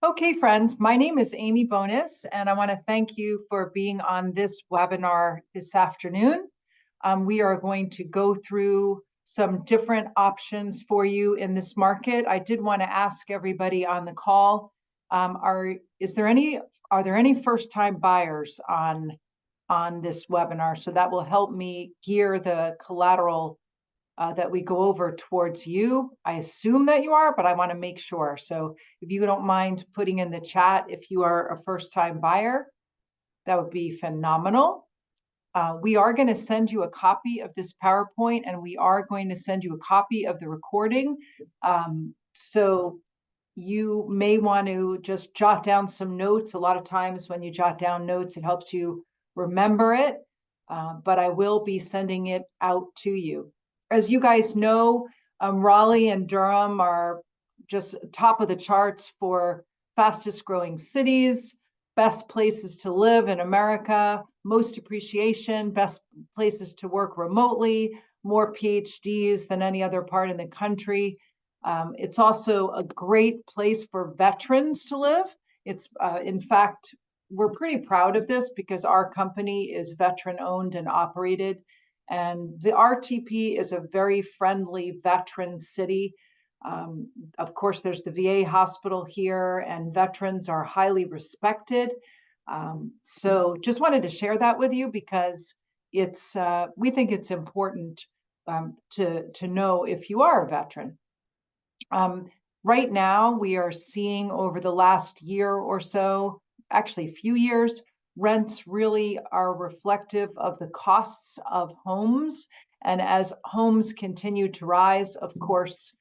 Okay, friends, my name is Amy Bonus, and I want to thank you for being on this webinar this afternoon. We are going to go through some different options for you in this market. I did want to ask everybody on the call, are there any first-time buyers on this webinar? So that will help me gear the collateral that we go over towards you. I assume that you are, but I want to make sure. So if you don't mind putting in the chat if you are a first-time buyer, that would be phenomenal. We are going to send you a copy of this PowerPoint, and we are going to send you a copy of the recording. So you may want to just jot down some notes. A lot of times when you jot down notes, it helps you remember it, but I will be sending it out to you. As you guys know, Raleigh and Durham are just top of the charts for fastest growing cities, best places to live in America, most appreciation, best places to work remotely, more PhDs than any other part in the country. It's also a great place for veterans to live. It's, in fact, we're pretty proud of this because our company is veteran owned and operated. And the RTP is a very friendly veteran city. Of course, there's the VA hospital here, and veterans are highly respected. So just wanted to share that with you because it's we think it's important to know if you are a veteran. Right now, we are seeing over the last year or so, actually a few years, rents really are reflective of the costs of homes. And as homes continue to rise, of course,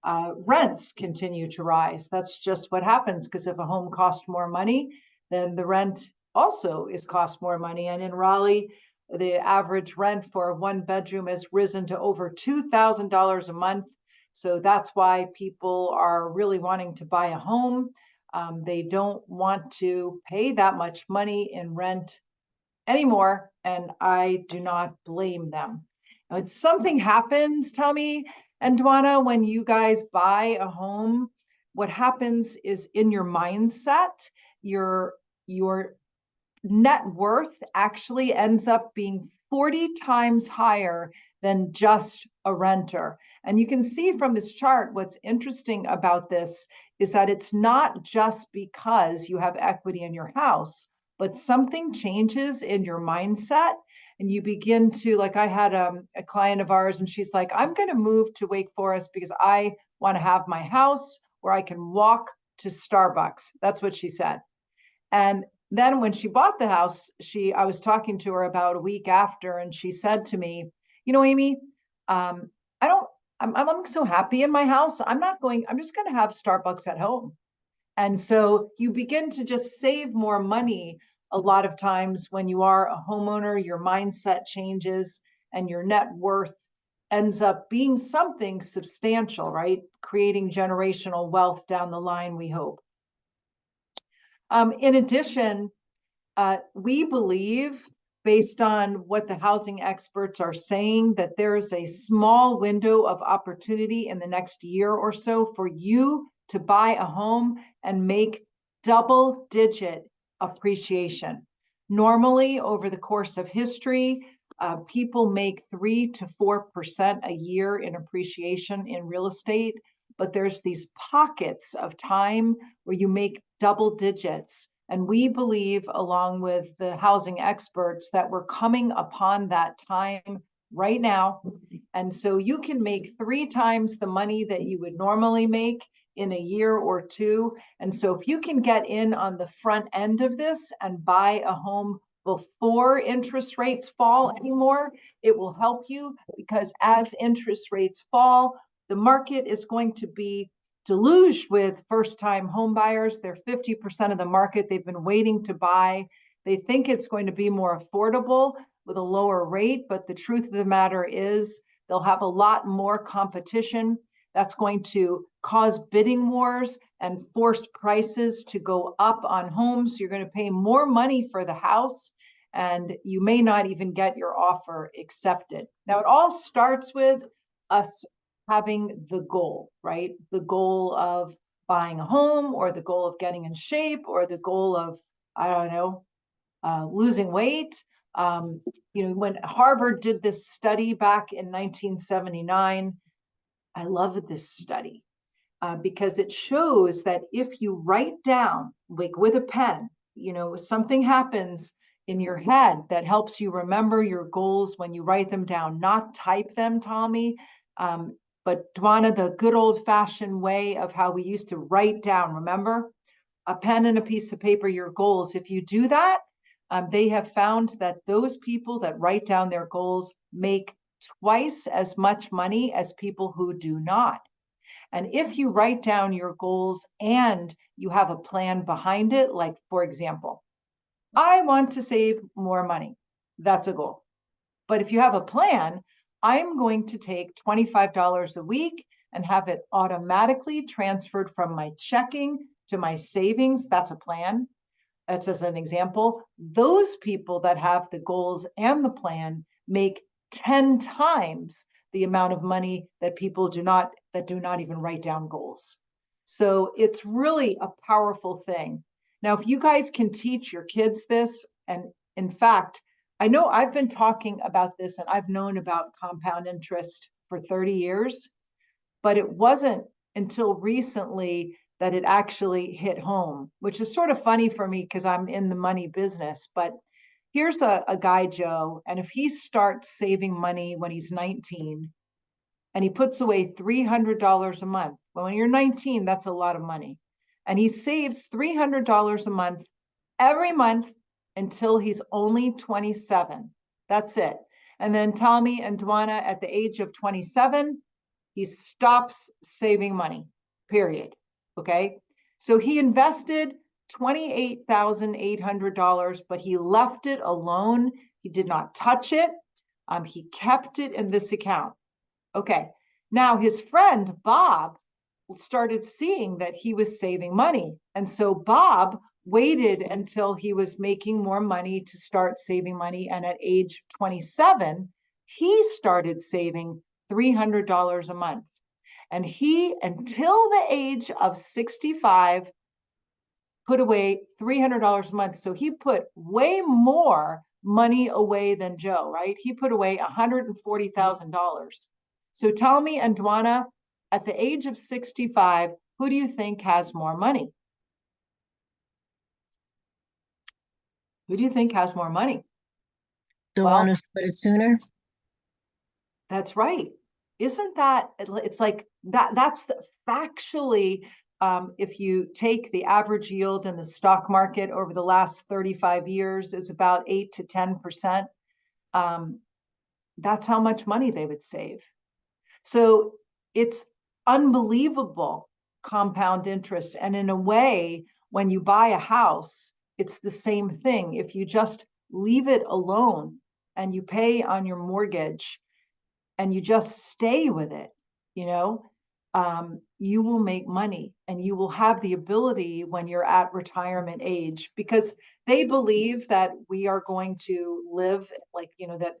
rents continue to rise. That's just what happens, because if a home costs more money, then the rent also is cost more money. And in Raleigh, the average rent for a one bedroom has risen to over $2,000 a month. So that's why people are really wanting to buy a home. They don't want to pay that much money in rent anymore, and I do not blame them. Now, something happens, Tommy and Dwana, when you guys buy a home. What happens is in your mindset, your net worth actually ends up being 40 times higher than just a renter. And you can see from this chart, what's interesting about this is that it's not just because you have equity in your house, but something changes in your mindset. And you begin to, like, I had a client of ours, and she's like, I'm going to move to Wake Forest because I want to have my house where I can walk to Starbucks. That's what she said. And then when she bought the house, I was talking to her about a week after, and she said to me, Amy, I don't, I'm so happy in my house. I'm just going to have Starbucks at home. And so you begin to just save more money. A lot of times when you are a homeowner, your mindset changes and your net worth ends up being something substantial, right? Creating generational wealth down the line, we hope. In addition, we believe, based on what the housing experts are saying, that there is a small window of opportunity in the next year or so for you to buy a home and make double-digit appreciation. Normally, over the course of history, people make 3 to 4% a year in appreciation in real estate, but there's these pockets of time where you make double digits. And we believe, along with the housing experts, that we're coming upon that time right now. And so you can make 3 times the money that you would normally make in a year or two. And so if you can get in on the front end of this and buy a home before interest rates fall anymore, it will help you, because as interest rates fall, the market is going to be deluged with first-time home buyers. They're 50% of the market. They've been waiting to buy. They think it's going to be more affordable with a lower rate, but the truth of the matter is they'll have a lot more competition. That's going to cause bidding wars and force prices to go up on homes. You're going to pay more money for the house, and you may not even get your offer accepted. Now, it all starts with us having the goal, right? The goal of buying a home or the goal of getting in shape or the goal of, I don't know, losing weight. When Harvard did this study back in 1979, I love this study because it shows that if you write down, like with a pen, something happens in your head that helps you remember your goals when you write them down, not type them, Tommy. But Dwana, the good old fashioned way of how we used to write down, remember? A pen and a piece of paper, your goals. If you do that, they have found that those people that write down their goals make twice as much money as people who do not. And if you write down your goals and you have a plan behind it, like, for example, I want to save more money. That's a goal. But if you have a plan, I'm going to take $25 a week and have it automatically transferred from my checking to my savings. That's a plan. That's as an example. Those people that have the goals and the plan make 10 times the amount of money that people do not even write down goals. So it's really a powerful thing. Now, if you guys can teach your kids this, and in fact, I know I've been talking about this and I've known about compound interest for 30 years, but it wasn't until recently that it actually hit home, which is sort of funny for me because I'm in the money business. But here's a guy, Joe, and if he starts saving money when he's 19 and he puts away $300 a month, well, when you're 19, that's a lot of money. And he saves $300 a month every month until he's only 27. That's it. And then Tommy and Dwana at the age of 27, he stops saving money, period. Okay. So he invested $28,800, but he left it alone. He did not touch it. He kept it in this account. Okay. Now his friend, Bob, started seeing that he was saving money. And so Bob waited until he was making more money to start saving money. And at age 27, he started saving $300 a month. And he, until the age of 65, put away $300 a month. So he put way more money away than Joe, right? He put away $140,000. So tell me, and Dwana, at the age of 65, who do you think has more money? Who do you think has more money? The Well, one who started sooner? that's right. Isn't that, it's like that's factually, if you take the average yield in the stock market over the last 35 years is about 8 to 10%. That's how much money they would save. So it's unbelievable compound interest. And in a way, when you buy a house, it's the same thing. If you just leave it alone and you pay on your mortgage and you just stay with it, you know, you will make money and you will have the ability when you're at retirement age because they believe that we are going to live like, that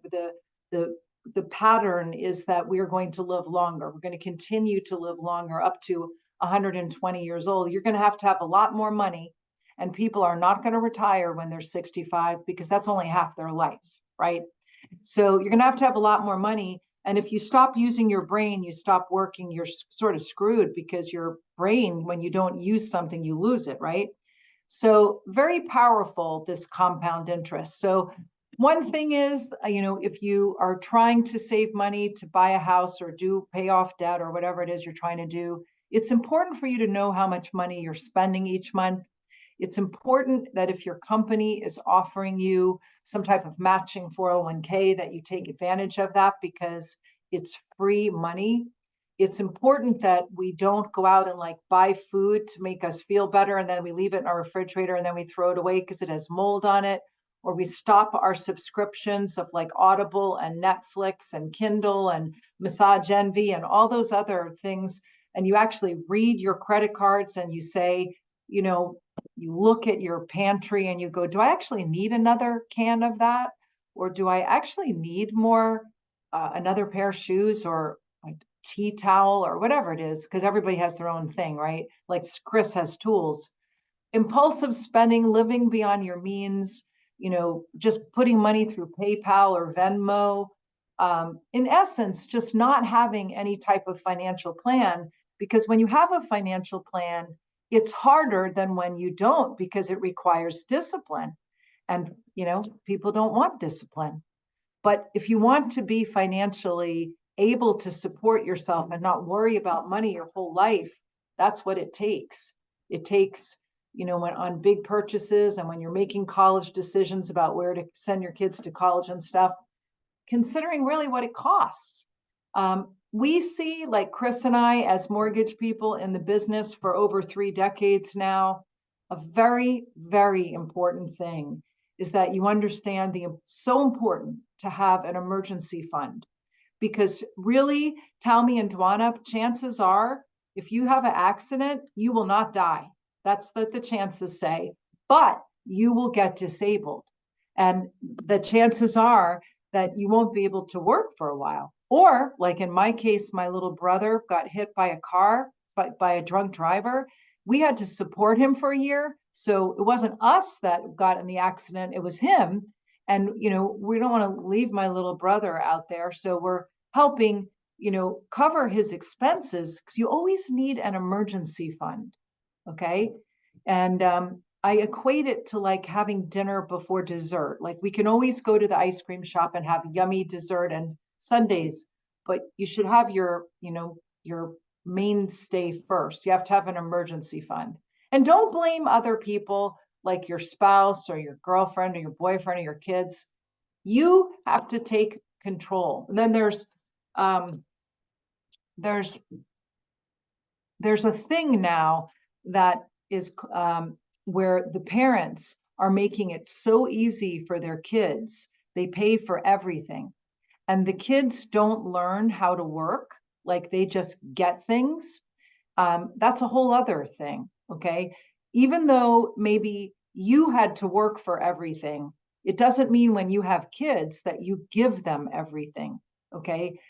the the pattern is that we are going to live longer. We're going to continue to live longer up to 120 years old. You're going to have a lot more money and people are not going to retire when they're 65 because that's only half their life, right? So you're going to have a lot more money. And if you stop using your brain, you stop working, you're sort of screwed because your brain, when you don't use something, you lose it, right? So very powerful, this compound interest. So one thing is, if you are trying to save money to buy a house or pay off debt or whatever it is you're trying to do, it's important for you to know how much money you're spending each month. It's important that if your company is offering you some type of matching 401k that you take advantage of that because it's free money. It's important that we don't go out and like buy food to make us feel better and then we leave it in our refrigerator and then we throw it away because it has mold on it, or we stop our subscriptions of like Audible and Netflix and Kindle and Massage Envy and all those other things. And you actually read your credit cards and you say, you look at your pantry and you go, do I actually need another can of that? Or do I actually need more, another pair of shoes? Or tea towel or whatever it is, because everybody has their own thing, right? Like Chris has tools. Impulsive spending, living beyond your means, just putting money through PayPal or Venmo. In essence, just not having any type of financial plan, because when you have a financial plan, it's harder than when you don't, because it requires discipline. And, people don't want discipline. But if you want to be financially able to support yourself and not worry about money your whole life, that's what it takes. It takes, when on big purchases and when you're making college decisions about where to send your kids to college and stuff, considering really what it costs. We see, like Chris and I, as mortgage people in the business for over 3 decades now, a very, very important thing is that you understand so important to have an emergency fund. Because really, Talmy and Dwana, chances are, if you have an accident, you will not die. That's what the chances say, but you will get disabled. And the chances are that you won't be able to work for a while. Or, like in my case, my little brother got hit by a car, by a drunk driver. We had to support him for a year. So it wasn't us that got in the accident, it was him. And, we don't want to leave my little brother out there. So we're helping, cover his expenses, because you always need an emergency fund. Okay. And I equate it to like having dinner before dessert. Like we can always go to the ice cream shop and have yummy dessert and sundaes, but you should have your mainstay first. You have to have an emergency fund. And don't blame other people like your spouse or your girlfriend or your boyfriend or your kids. You have to take control. And then um, there's a thing now that is where the parents are making it so easy for their kids. They pay for everything. And the kids don't learn how to work, like they just get things. That's a whole other thing, okay? Even though maybe you had to work for everything, it doesn't mean when you have kids that you give them everything, okay?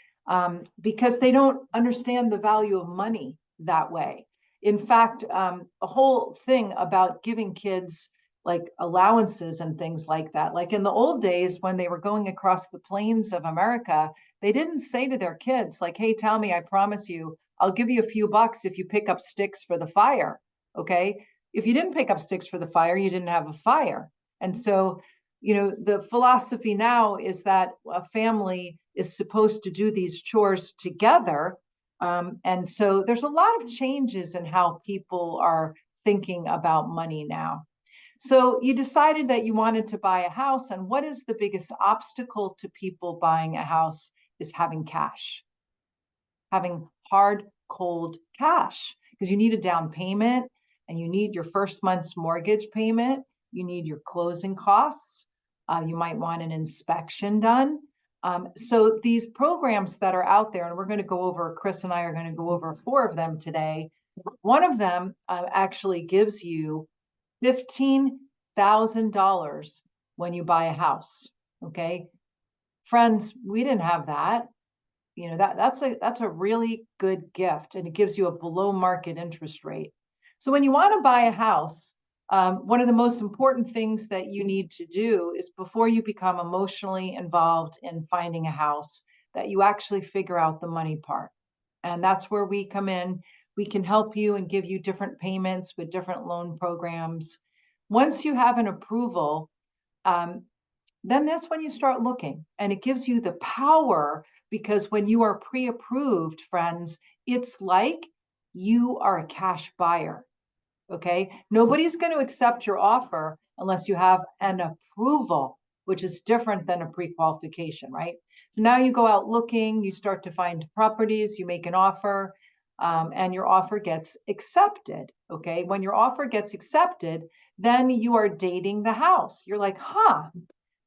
Because they don't understand the value of money that way. In fact, a whole thing about giving kids like allowances and things like that. Like in the old days when they were going across the plains of America, they didn't say to their kids like, hey, tell me, I promise you, I'll give you a few bucks if you pick up sticks for the fire. Okay. If you didn't pick up sticks for the fire, you didn't have a fire. And so, the philosophy now is that a family is supposed to do these chores together. And so there's a lot of changes in how people are thinking about money now. So you decided that you wanted to buy a house. And what is the biggest obstacle to people buying a house is having cash, having hard, cold cash, because you need a down payment and you need your first month's mortgage payment. You need your closing costs. You might want an inspection done. So these programs that are out there, and we're going to go over, Chris and I are going to go over 4 of them today. One of them actually gives you $15,000 when you buy a house. Okay. Friends, we didn't have that. That's a really good gift, and it gives you a below market interest rate. So when you want to buy a house, one of the most important things that you need to do is, before you become emotionally involved in finding a house, that you actually figure out the money part. And that's where we come in. We can help you and give you different payments with different loan programs. Once you have an approval, then that's when you start looking, and it gives you the power, because when you are pre-approved, friends, it's like you are a cash buyer. Okay. Nobody's going to accept your offer unless you have an approval, which is different than a pre-qualification, right? So now you go out looking, you start to find properties, you make an offer, and your offer gets accepted. Okay. When your offer gets accepted, then you are dating the house. You're like,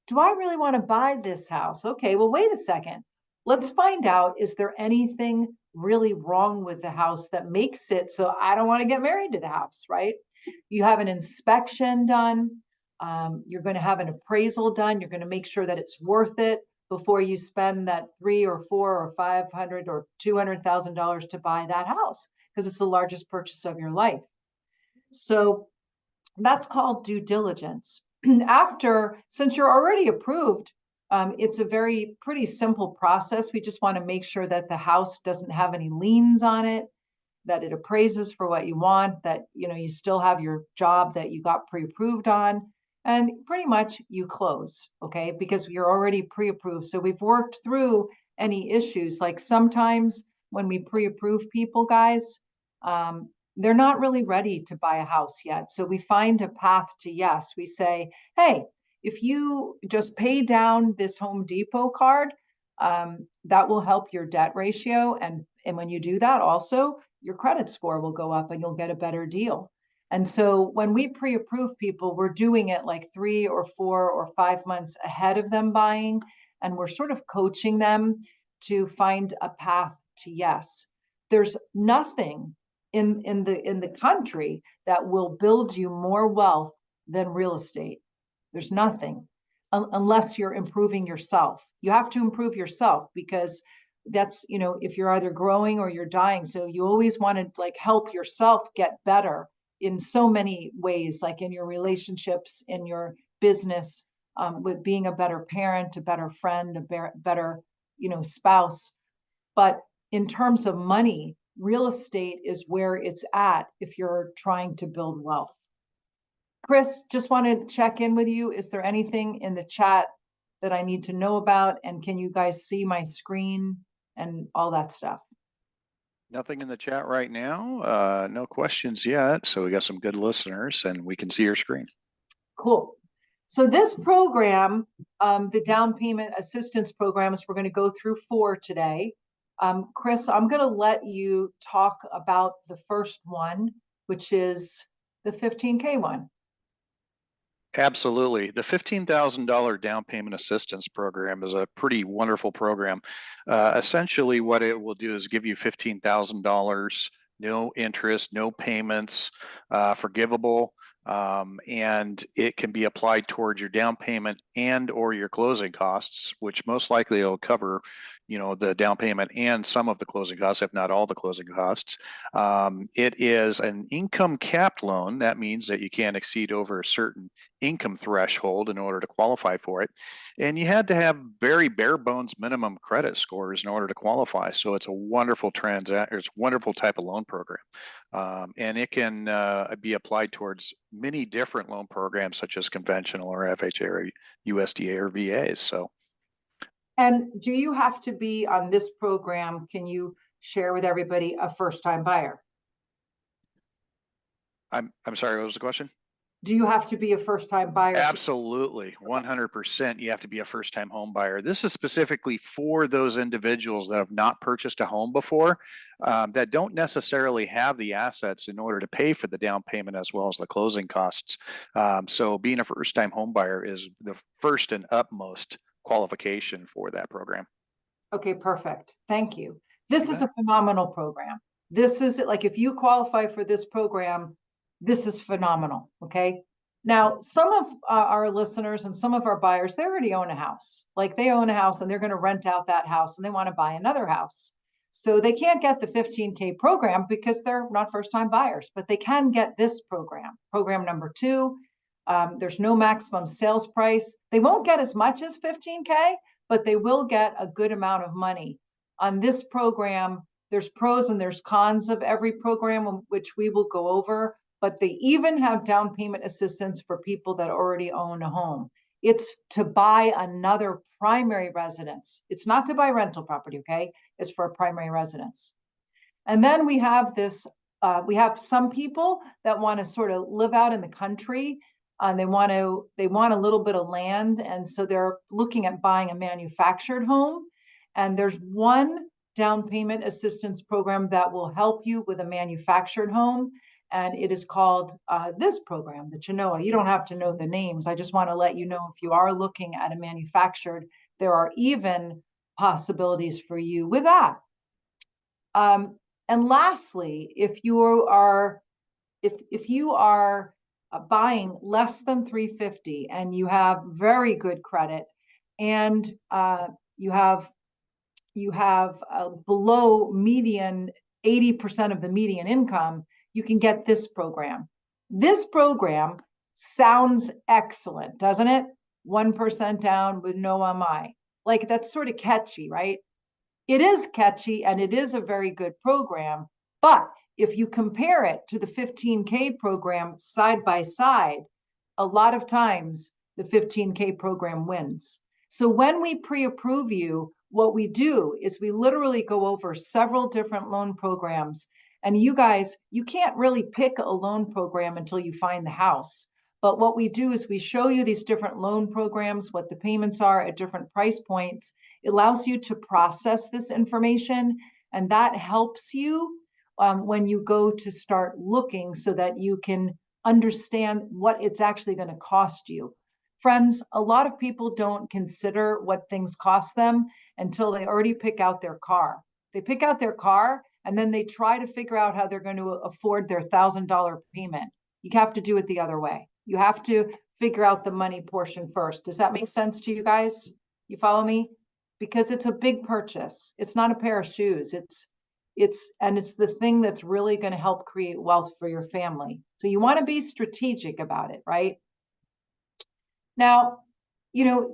do I really want to buy this house? Okay, well, wait a second. Let's find out, is there anything really wrong with the house that makes it so I don't want to get married to the house, right? You have an inspection done. You're going to have an appraisal done. You're going to make sure that it's worth it before you spend that $3 or $4 or $500 or $200,000 to buy that house, because it's the largest purchase of your life. So that's called due diligence. Since you're already approved, it's a pretty simple process. We just want to make sure that the house doesn't have any liens on it, that it appraises for what you want, that you still have your job that you got pre-approved on, and pretty much you close, okay? Because you're already pre-approved. So we've worked through any issues. Like sometimes when we pre-approve people, guys, they're not really ready to buy a house yet. So we find a path to yes. We say, hey, if you just pay down this Home Depot card, that will help your debt ratio. And when you do that, also, your credit score will go up and you'll get a better deal. And so when we pre-approve people, we're doing it like 3 or 4 or 5 months ahead of them buying. And we're sort of coaching them to find a path to yes. There's nothing in the country that will build you more wealth than real estate. There's nothing, unless you're improving yourself. You have to improve yourself, because that's, if you're either growing or you're dying. So you always want to like help yourself get better in so many ways, like in your relationships, in your business, with being a better parent, a better friend, a better, spouse. But in terms of money, real estate is where it's at if you're trying to build wealth. Chris, just want to check in with you. Is there anything in the chat that I need to know about? And can you guys see my screen and all that stuff? Nothing in the chat right now. No questions yet. So we got some good listeners and we can see your screen. Cool. So this program, the down payment assistance programs, we're going to go through 4 today. Chris, I'm going to let you talk about the first one, which is the 15K one. Absolutely. The $15,000 down payment assistance program is a pretty wonderful program. Essentially, what it will do is give you $15,000, no interest, no payments, forgivable, and it can be applied towards your down payment and or your closing costs, which most likely will cover, the down payment and some of the closing costs, if not all the closing costs. It is an income capped loan. That means that you can't exceed over a certain income threshold in order to qualify for it. And you had to have very bare bones minimum credit scores in order to qualify. So it's a wonderful it's a wonderful type of loan program. And it can be applied towards many different loan programs, such as conventional or FHA or USDA or VAs. So. And do you have to be on this program? Can you share with everybody a first-time buyer? I'm sorry, what was the question? Do you have to be a first-time buyer? Absolutely, 100%. You have to be a first-time home buyer. This is specifically for those individuals that have not purchased a home before, that don't necessarily have the assets in order to pay for the down payment as well as the closing costs. So being a first-time home buyer is the first and utmost qualification for that program. Okay, perfect. Thank you. This is a phenomenal program. This is like, if you qualify for this program, this is phenomenal. Okay. Now, some of our listeners and some of our buyers, they already own a house. Like they own a house and they're going to rent out that house and they want to buy another house. So they can't get the 15K program because they're not first-time buyers, but they can get this program, program number 2. There's no maximum sales price. They won't get as much as 15K, but they will get a good amount of money. On this program, there's pros and there's cons of every program, which we will go over, but they even have down payment assistance for people that already own a home. It's to buy another primary residence. It's not to buy rental property, okay? It's for a primary residence. And then we have this, we have some people that want to sort of live out in the country. They want a little bit of land. And so they're looking at buying a manufactured home. And there's one down payment assistance program that will help you with a manufactured home. And it is called this program, the Genoa. You don't have to know the names. I just want to let you know, if you are looking at a manufactured, there are even possibilities for you with that. And lastly, if you are buying less than 350 and you have very good credit, and you have below median, 80% of the median income, you can get this program. This program sounds excellent, doesn't it? 1% down with no MI. Like, that's sort of catchy, right? It is catchy and it is a very good program. But if you compare it to the 15K program side by side, a lot of times the 15K program wins. So when we pre-approve you, what we do is we literally go over several different loan programs. And you guys, you can't really pick a loan program until you find the house. But what we do is we show you these different loan programs, what the payments are at different price points. It allows you to process this information, and that helps you when you go to start looking so that you can understand what it's actually going to cost you. Friends, a lot of people don't consider what things cost them until they already pick out their car. They pick out their car and then they try to figure out how they're going to afford their $1,000 payment. You have to do it the other way. You have to figure out the money portion first. Does that make sense to you guys? You follow me? Because it's a big purchase. It's not a pair of shoes. It's the thing that's really going to help create wealth for your family. So you want to be strategic about it, right? Now,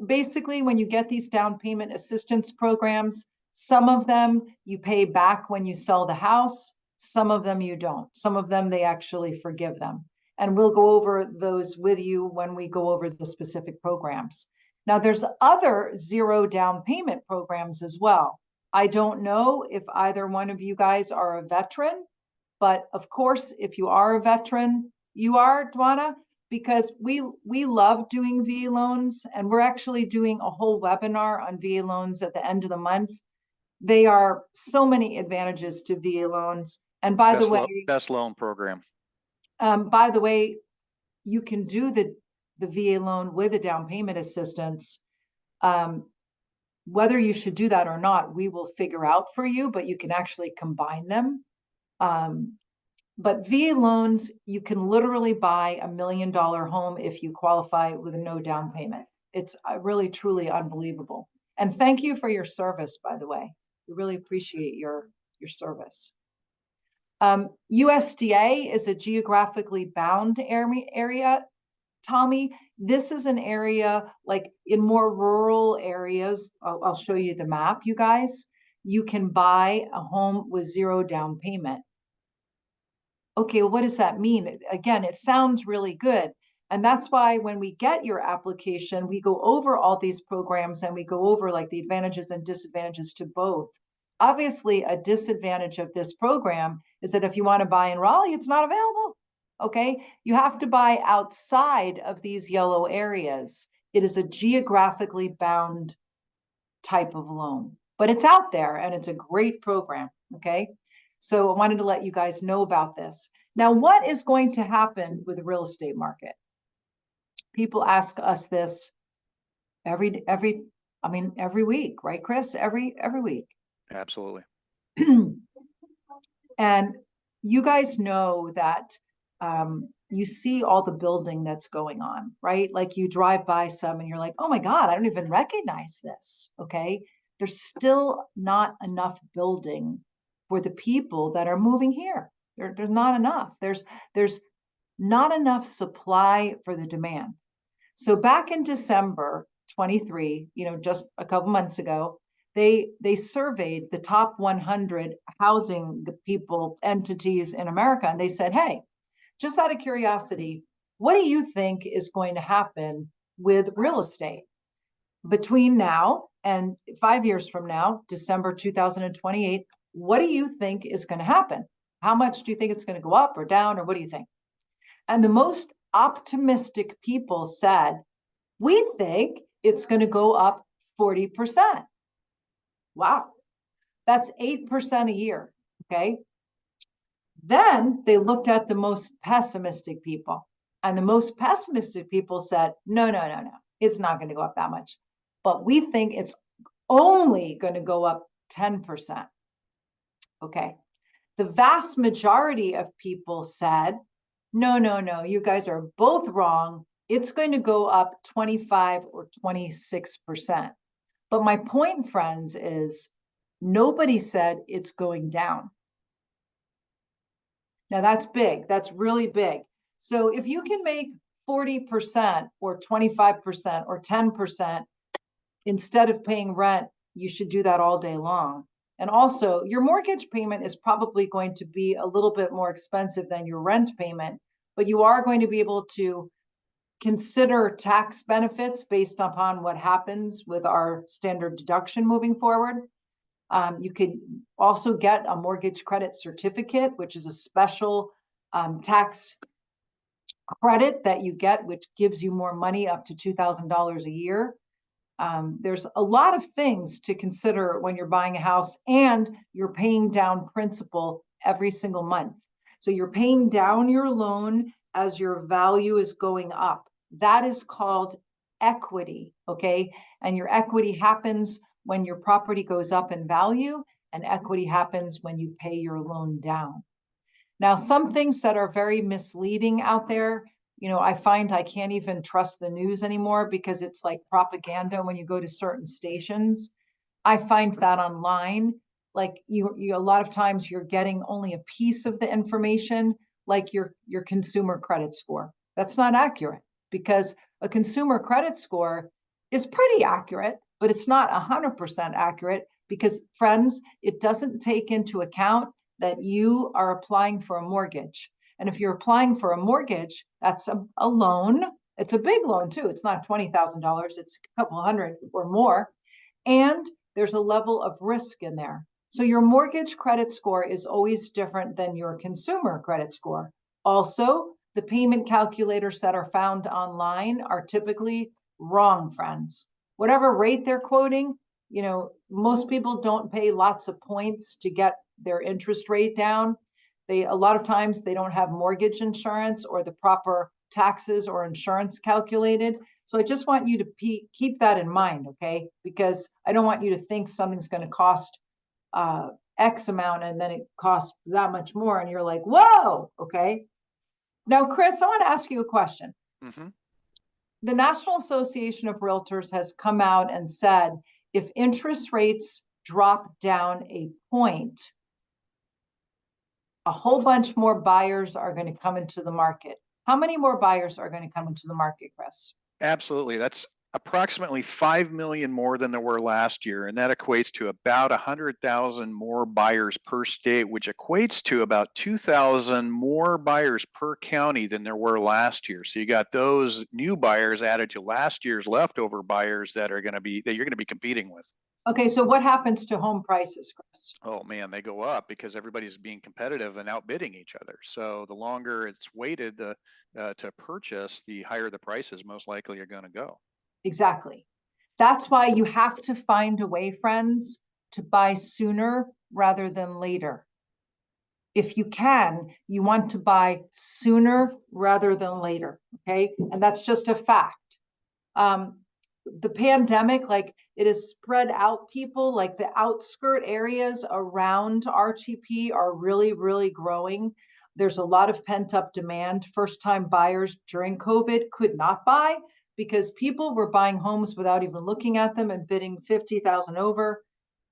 basically when you get these down payment assistance programs, some of them you pay back when you sell the house, some of them you don't. Some of them they actually forgive them. And we'll go over those with you when we go over the specific programs. Now, there's other zero down payment programs as well. I don't know if either one of you guys are a veteran, but of course, if you are a veteran, you are, Dwana, because we love doing VA loans, and we're actually doing a whole webinar on VA loans at the end of the month. They are so many advantages to VA loans. And by the way, best loan program. By the way, you can do the VA loan with a down payment assistance. Whether you should do that or not, we will figure out for you, but you can actually combine them. But VA loans, you can literally buy $1 million home if you qualify with a no down payment. It's really, truly unbelievable. And thank you for your service, by the way. We really appreciate your service. USDA is a geographically bound area. Tommy, this is an area like in more rural areas. I'll show you the map, you guys. You can buy a home with zero down payment. Okay, well, what does that mean? Again, it sounds really good. And that's why when we get your application, we go over all these programs and we go over like the advantages and disadvantages to both. Obviously, a disadvantage of this program is that if you want to buy in Raleigh, it's not available. Okay, you have to buy outside of these yellow areas. It is a geographically bound type of loan, but it's out there and it's a great program. Okay, so I wanted to let you guys know about this. Now, what is going to happen with the real estate market? People ask us this every week, right, Chris? Every week. Absolutely. And you guys know that you see all the building that's going on, right? Like you drive by some and you're like, oh my God, I don't even recognize this. Okay. There's still not enough building for the people that are moving here. There's not enough. There's not enough supply for the demand. So back in December 23, just a couple months ago, they surveyed the top 100 housing people entities in America, and they said, hey, just out of curiosity, what do you think is going to happen with real estate between now and 5 years from now, December 2028? What do you think is going to happen? How much do you think it's going to go up or down, or what do you think? And the most optimistic people said, we think it's going to go up 40%. Wow, that's 8% a year. Okay. Then they looked at the most pessimistic people, and the most pessimistic people said, no, it's not going to go up that much. But we think it's only going to go up 10%. Okay. The vast majority of people said, no, you guys are both wrong. It's going to go up 25 or 26%. But my point, friends, is nobody said it's going down. Now that's big. That's really big. So if you can make 40% or 25% or 10% instead of paying rent, you should do that all day long. And also, your mortgage payment is probably going to be a little bit more expensive than your rent payment, but you are going to be able to consider tax benefits based upon what happens with our standard deduction moving forward. You could also get a mortgage credit certificate, which is a special tax credit that you get, which gives you more money up to $2,000 a year. There's a lot of things to consider when you're buying a house, and you're paying down principal every single month. So you're paying down your loan as your value is going up. That is called equity, okay? And your equity happens when your property goes up in value, and equity happens when you pay your loan down. Now, some things that are very misleading out there, I find I can't even trust the news anymore because it's like propaganda when you go to certain stations. I find that online, like you a lot of times you're getting only a piece of the information, like your consumer credit score. That's not accurate, because a consumer credit score is pretty accurate, but it's not 100% accurate, because, friends, it doesn't take into account that you are applying for a mortgage. And if you're applying for a mortgage, that's a loan. It's a big loan too. It's not $20,000, it's a couple hundred or more. And there's a level of risk in there. So your mortgage credit score is always different than your consumer credit score. Also, the payment calculators that are found online are typically wrong, friends. Whatever rate they're quoting, most people don't pay lots of points to get their interest rate down. A lot of times they don't have mortgage insurance or the proper taxes or insurance calculated. So I just want you to keep that in mind, okay? Because I don't want you to think something's going to cost X amount and then it costs that much more and you're like, whoa, okay? Now, Chris, I want to ask you a question. Mm-hmm. The National Association of Realtors has come out and said, if interest rates drop down a point, a whole bunch more buyers are going to come into the market. How many more buyers are going to come into the market, Chris? Absolutely. That's approximately 5 million more than there were last year. And that equates to about 100,000 more buyers per state, which equates to about 2,000 more buyers per county than there were last year. So you got those new buyers added to last year's leftover buyers that you're going to be competing with. Okay, so what happens to home prices, Chris? Oh man, they go up because everybody's being competitive and outbidding each other. So the longer it's waited to purchase, the higher the prices most likely are going to go. Exactly. That's why you have to find a way, friends, to buy sooner rather than later. If you can, you want to buy sooner rather than later, okay? And that's just a fact. The pandemic, like, it has spread out people, like the outskirt areas around RTP are really, really growing. There's a lot of pent up demand. First time buyers during COVID could not buy because people were buying homes without even looking at them and bidding 50,000 over.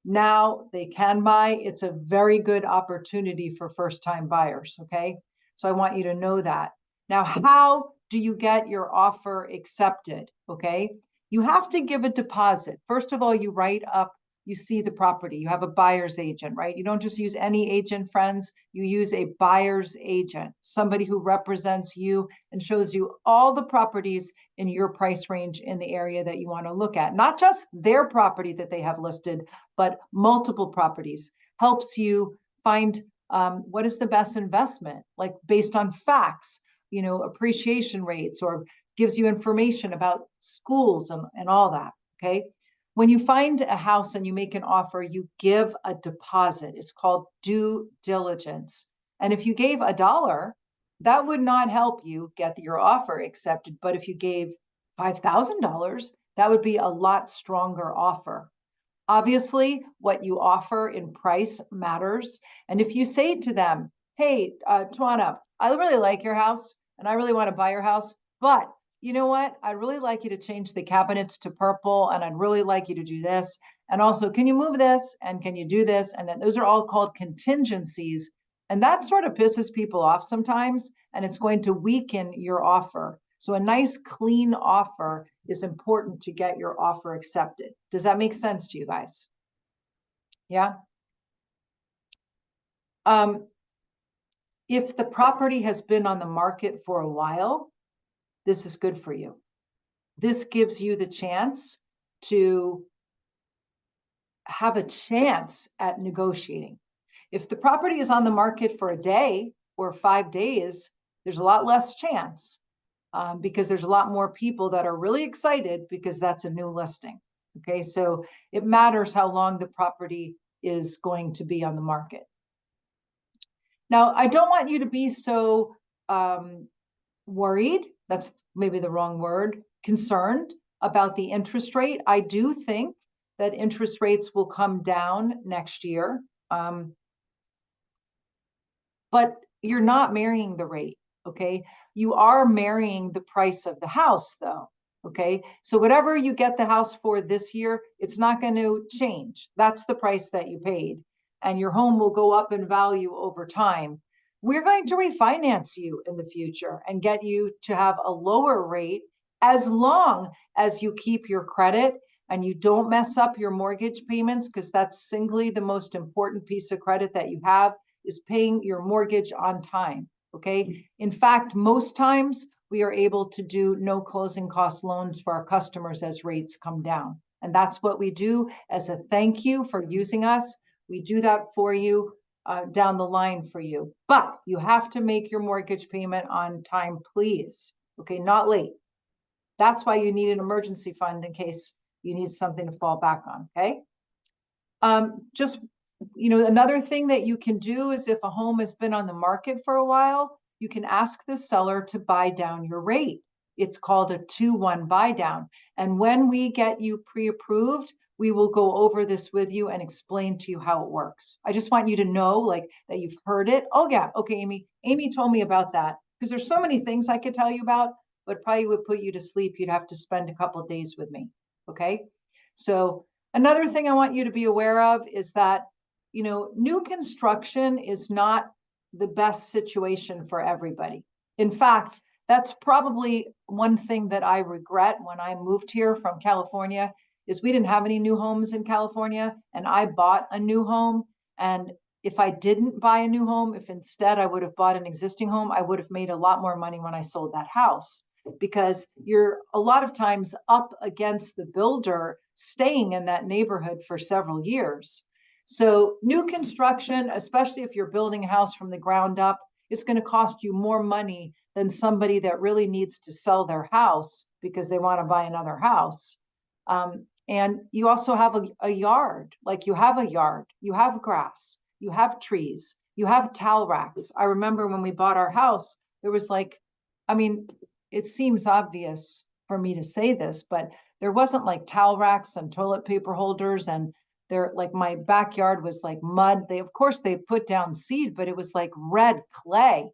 Now they can buy. It's a very good opportunity for first time buyers, okay? So I want you to know that. Now, how do you get your offer accepted, okay? You have to give a deposit. First of all, you write up, you see the property. You have a buyer's agent, right? You don't just use any agent, friends. You use a buyer's agent, somebody who represents you and shows you all the properties in your price range in the area that you want to look at. Not just their property that they have listed, but multiple properties. Helps you find what is the best investment, like based on facts, appreciation rates, or gives you information about schools and all that, okay? When you find a house and you make an offer, you give a deposit. It's called due diligence. And if you gave $1, that would not help you get your offer accepted. But if you gave $5,000, that would be a lot stronger offer. Obviously, what you offer in price matters. And if you say to them, hey, Tawana, I really like your house and I really want to buy your house, but you know what? I'd really like you to change the cabinets to purple, and I'd really like you to do this. And also, can you move this? And can you do this? And then those are all called contingencies. And that sort of pisses people off sometimes, and it's going to weaken your offer. So a nice, clean offer is important to get your offer accepted. Does that make sense to you guys? Yeah. If the property has been on the market for a while, this is good for you. This gives you the chance to have a chance at negotiating. If the property is on the market for a day or 5 days, there's a lot less chance because there's a lot more people that are really excited because that's a new listing. Okay, so it matters how long the property is going to be on the market. Now, I don't want you to be so worried, that's maybe the wrong word, concerned about the interest rate. I do think that interest rates will come down next year. But you're not marrying the rate, okay? You are marrying the price of the house though, okay? So whatever you get the house for this year, it's not going to change. That's the price that you paid. And your home will go up in value over time. We're going to refinance you in the future and get you to have a lower rate as long as you keep your credit and you don't mess up your mortgage payments, because that's singly the most important piece of credit that you have, is paying your mortgage on time, okay? In fact, most times we are able to do no closing cost loans for our customers as rates come down. And that's what we do as a thank you for using us. We do that for you down the line for you. But you have to make your mortgage payment on time, please, okay? Not late. That's why you need an emergency fund in case you need something to fall back on, okay? Just, you know, another thing that you can do is if a home has been on the market for a while, you can ask the seller to buy down your rate. It's called a 2-1 buy down. And when we get you pre-approved, we will go over this with you and explain to you how it works. I just want you to know, like, that you've heard it. Oh yeah, okay, Amy. Amy told me about that, because there's so many things I could tell you about, but probably would put you to sleep. You'd have to spend a couple of days with me, okay? So another thing I want you to be aware of is that, you know, new construction is not the best situation for everybody. In fact, that's probably one thing that I regret when I moved here from California, is we didn't have any new homes in California, and I bought a new home. And if I didn't buy a new home, if instead I would have bought an existing home, I would have made a lot more money when I sold that house, because you're a lot of times up against the builder staying in that neighborhood for several years. So new construction, especially if you're building a house from the ground up, it's going to cost you more money than somebody that really needs to sell their house because they want to buy another house. And you also have a yard, like you have a yard, you have grass, you have trees, you have towel racks. I remember when we bought our house, there was like, I mean, it seems obvious for me to say this, but there wasn't like towel racks and toilet paper holders, and there, like, my backyard was like mud. They, of course, they put down seed, but it was like red clay.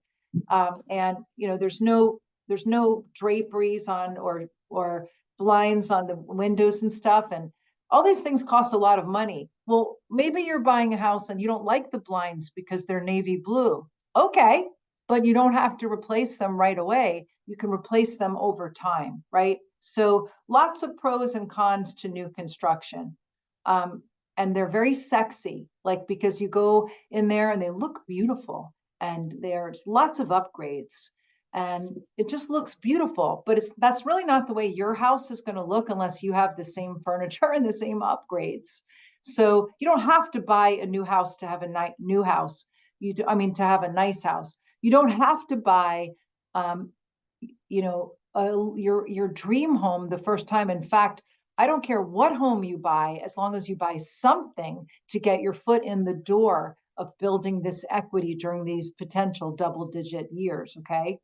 And you know, there's no draperies on or blinds on the windows and stuff, and all these things cost a lot of money. Well, maybe you're buying a house and you don't like the blinds because they're navy blue. Okay, but you don't have to replace them right away. You can replace them over time, right? So lots of pros and cons to new construction. And they're very sexy, like, because you go in there and they look beautiful, and there's lots of upgrades and it just looks beautiful, but that's really not the way your house is going to look unless you have the same furniture and the same upgrades. So you don't have to buy a new house to have a new house. To have a nice house. You don't have to buy, you know, your dream home the first time. In fact, I don't care what home you buy, as long as you buy something to get your foot in the door of building this equity during these potential double-digit years, okay?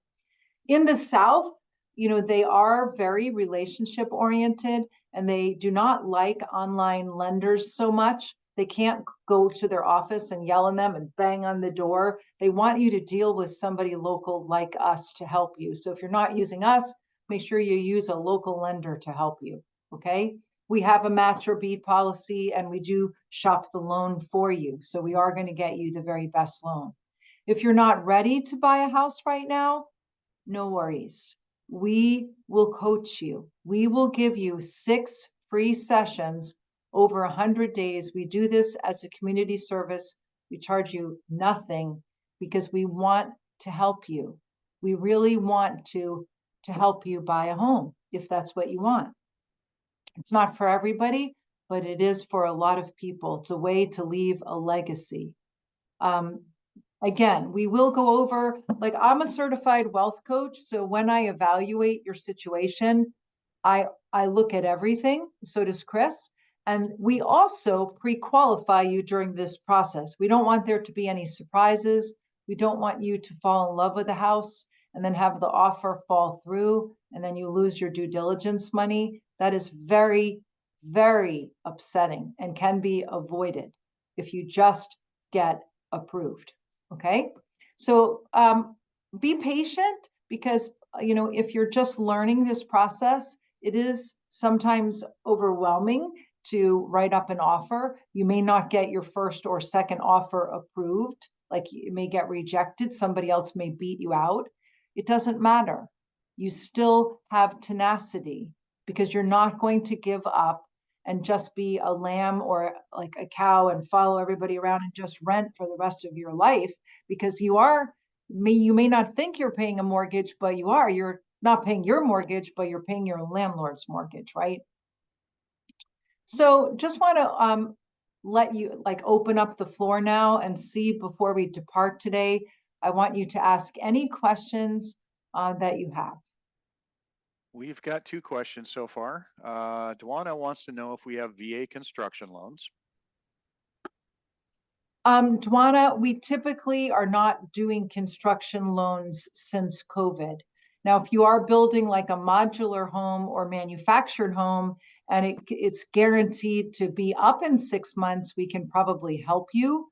In the South, you know, they are very relationship oriented, and they do not like online lenders so much. They can't go to their office and yell at them and bang on the door. They want you to deal with somebody local like us to help you. So if you're not using us, make sure you use a local lender to help you, okay? We have a match or beat policy and we do shop the loan for you. So we are going to get you the very best loan. If you're not ready to buy a house right now, no worries. We will coach you. We will give you 6 free sessions over 100 days. We do this as a community service. We charge you nothing because we want to help you. We really want to help you buy a home if that's what you want. It's not for everybody, but it is for a lot of people. It's a way to leave a legacy. Again, we will go over, like I'm a certified wealth coach. So when I evaluate your situation, I look at everything. So does Chris. And we also pre-qualify you during this process. We don't want there to be any surprises. We don't want you to fall in love with the house and then have the offer fall through and then you lose your due diligence money. That is very, very upsetting and can be avoided if you just get approved. Okay, so be patient because, you know, if you're just learning this process, it is sometimes overwhelming to write up an offer. You may not get your first or second offer approved, like you may get rejected. Somebody else may beat you out. It doesn't matter. You still have tenacity because you're not going to give up and just be a lamb or like a cow and follow everybody around and just rent for the rest of your life, because you may not think you're paying a mortgage, but you're not paying your mortgage, but you're paying your landlord's mortgage, right? So just want to let you like open up the floor now and see before we depart today. I want you to ask any questions that you have. We've got 2 questions so far. Dwana wants to know if we have VA construction loans. Dwana, we typically are not doing construction loans since COVID. Now, if you are building like a modular home or manufactured home and it's guaranteed to be up in 6 months, we can probably help you.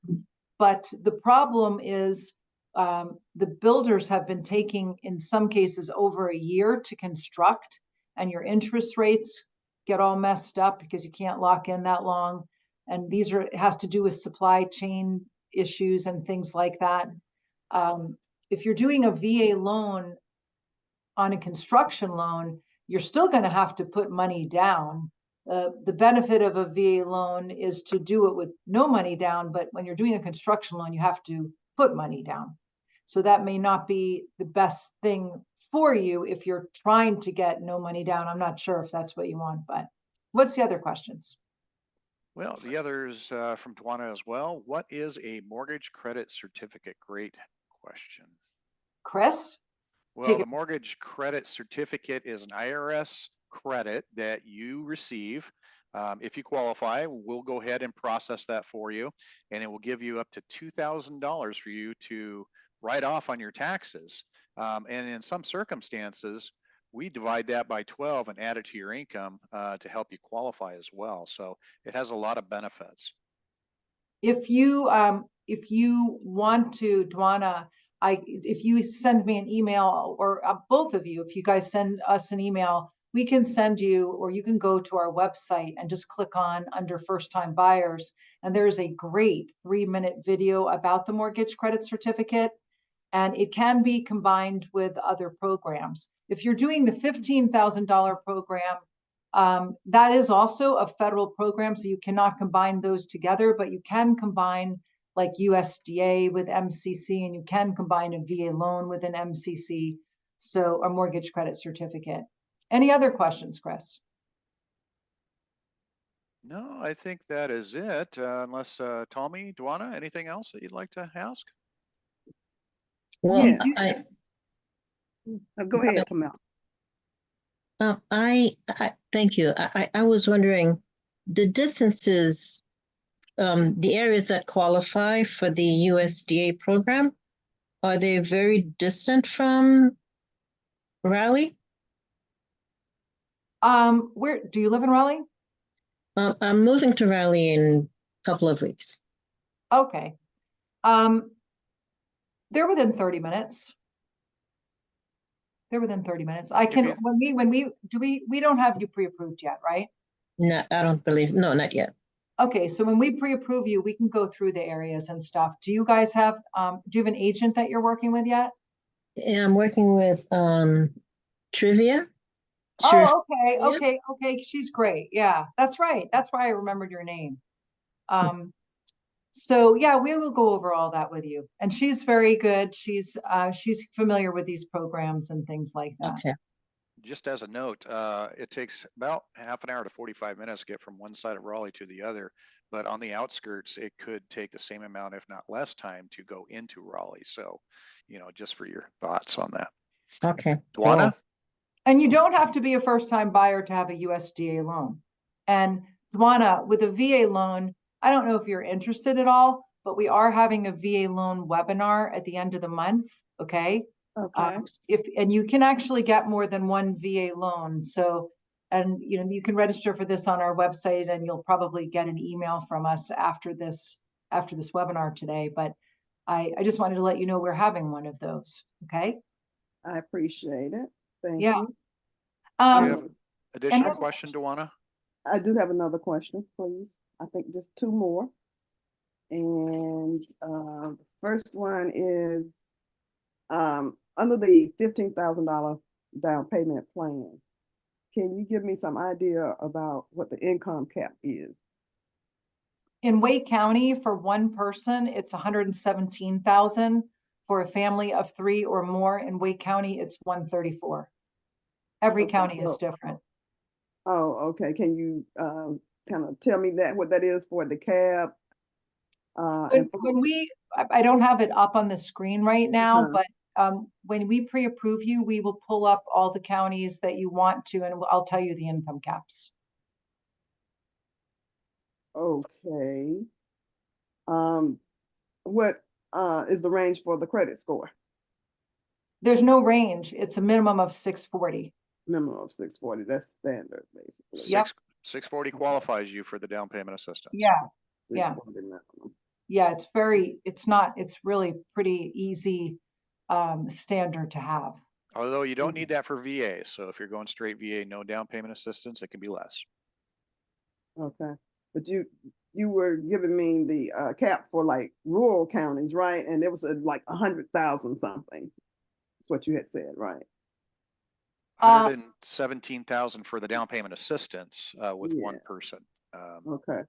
But the problem is the builders have been taking, in some cases, over a year to construct, and your interest rates get all messed up because you can't lock in that long. And it has to do with supply chain issues and things like that. If you're doing a VA loan on a construction loan, you're still going to have to put money down. The benefit of a VA loan is to do it with no money down, but when you're doing a construction loan, you have to put money down. So that may not be the best thing for you if you're trying to get no money down. I'm not sure if that's what you want, but what's the other questions? Well, the others from Dwana as well. What is a mortgage credit certificate? Great question. Chris? Well, the mortgage credit certificate is an IRS credit that you receive. If you qualify, we'll go ahead and process that for you, and it will give you up to $2,000 for you to write off on your taxes. And in some circumstances, we divide that by 12 and add it to your income to help you qualify as well. So it has a lot of benefits. If you want to, Dwana, if you send me an email, or both of you, if you guys send us an email, we can send you, or you can go to our website and just click on under first time buyers. And there's a great 3-minute video about the mortgage credit certificate. And it can be combined with other programs. If you're doing the $15,000 program, that is also a federal program, so you cannot combine those together, but you can combine like USDA with MCC, and you can combine a VA loan with an MCC, so a mortgage credit certificate. Any other questions, Chris? No, I think that is it. Unless Tommy, Dwana, anything else that you'd like to ask? Well, Yes. Go ahead, Tamel. I thank you. I was wondering, the distances, the areas that qualify for the USDA program, are they very distant from Raleigh? Where do you live in Raleigh? I'm moving to Raleigh in a couple of weeks. Okay. They're within 30 minutes. They're within 30 minutes. I If can, you- we don't have you pre-approved yet, right? No, I don't believe, no, not yet. Okay, so when we pre-approve you, we can go through the areas and stuff. Do you guys have, do you have an agent that you're working with yet? And I'm working with Trivia. Oh, okay, Yeah. okay. She's great. Yeah, that's right. That's why I remembered your name. So yeah, we will go over all that with you. And she's very good. She's familiar with these programs and things like that. Okay. Just as a note, it takes about half an hour to 45 minutes to get from one side of Raleigh to the other. But on the outskirts, it could take the same amount, if not less time to go into Raleigh. So, just for your thoughts on that. Okay. Dwana? And you don't have to be a first-time buyer to have a USDA loan. And Dwana, with a VA loan, I don't know if you're interested at all, but we are having a VA loan webinar at the end of the month, okay? Okay. And you can actually get more than one VA loan. So, and you can register for this on our website, and you'll probably get an email from us after this webinar today. But I just wanted to let you know we're having one of those, okay? I appreciate it. Thank Yeah. you. Do you have Um, additional other question, Dwana? I do have another question, please. I think just two more. And the first one is under the $15,000 down payment plan, can you give me some idea about what the income cap is? in Wake County, for one person, it's 117,000. For a family of 3 or more in Wake County, it's 134. Every Okay, county is so- different. Oh, okay. Can you kind of tell me what that is for the cab? I don't have it up on the screen right now, Uh-huh. but when we pre-approve you, we will pull up all the counties that you want to, and I'll tell you the income caps. Okay. What is the range for the credit score? There's no range. It's a minimum of 640. Minimum of 640. That's standard, basically. Yep. 640 qualifies you for the down payment assistance. Yeah, yeah. 640 minimum. yeah, it's really pretty easy standard to have. Although you don't need that for VA. So if you're going straight VA, no down payment assistance, it can be less. Okay. But you were giving me the cap for like rural counties, right? And it was like 100,000 something. That's what you had said, right? 117,000 for the down payment assistance with Yeah. one person. Okay.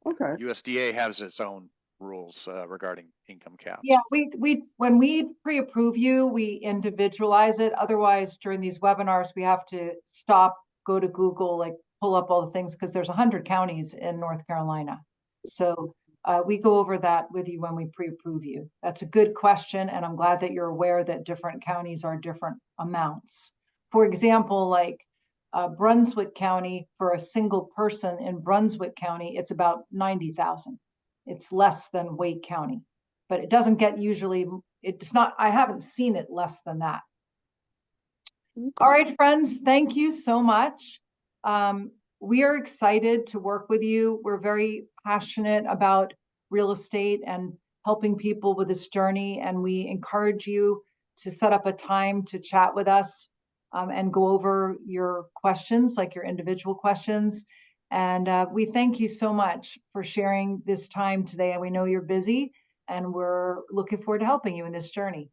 Okay. USDA has its own rules regarding income caps. Yeah, when we pre-approve you, we individualize it. Otherwise, during these webinars, we have to stop, go to Google, like pull up all the things, because there's 100 counties in North Carolina. So we go over that with you when we pre-approve you. That's a good question, and I'm glad that you're aware that different counties are different amounts. For example, like Brunswick County, for a single person in Brunswick County, it's about 90,000. It's less than Wake County, but it doesn't get it's not, I haven't seen it less than that. Okay. All right, friends, thank you so much. We are excited to work with you. We're very passionate about real estate and helping people with this journey. And we encourage you to set up a time to chat with us and go over your questions, like your individual questions. And we thank you so much for sharing this time today. And we know you're busy, and we're looking forward to helping you in this journey.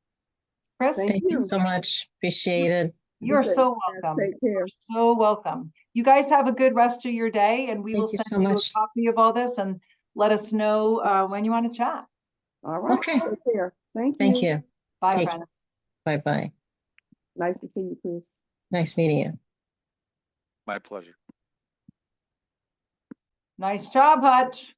Chris? Thank Thank you so much. Appreciate it. You're safe, so guys. welcome. Take care. You're so welcome. You guys have a good rest of your day, and we Thank will you send so you much. a copy of all this, and let us know when you want to chat. All right. Okay. Take care. Thank Thank you. you. Bye, Take- friends. Bye-bye. Nice to see you, Chris. Nice meeting you. My pleasure. Nice job, Hutch.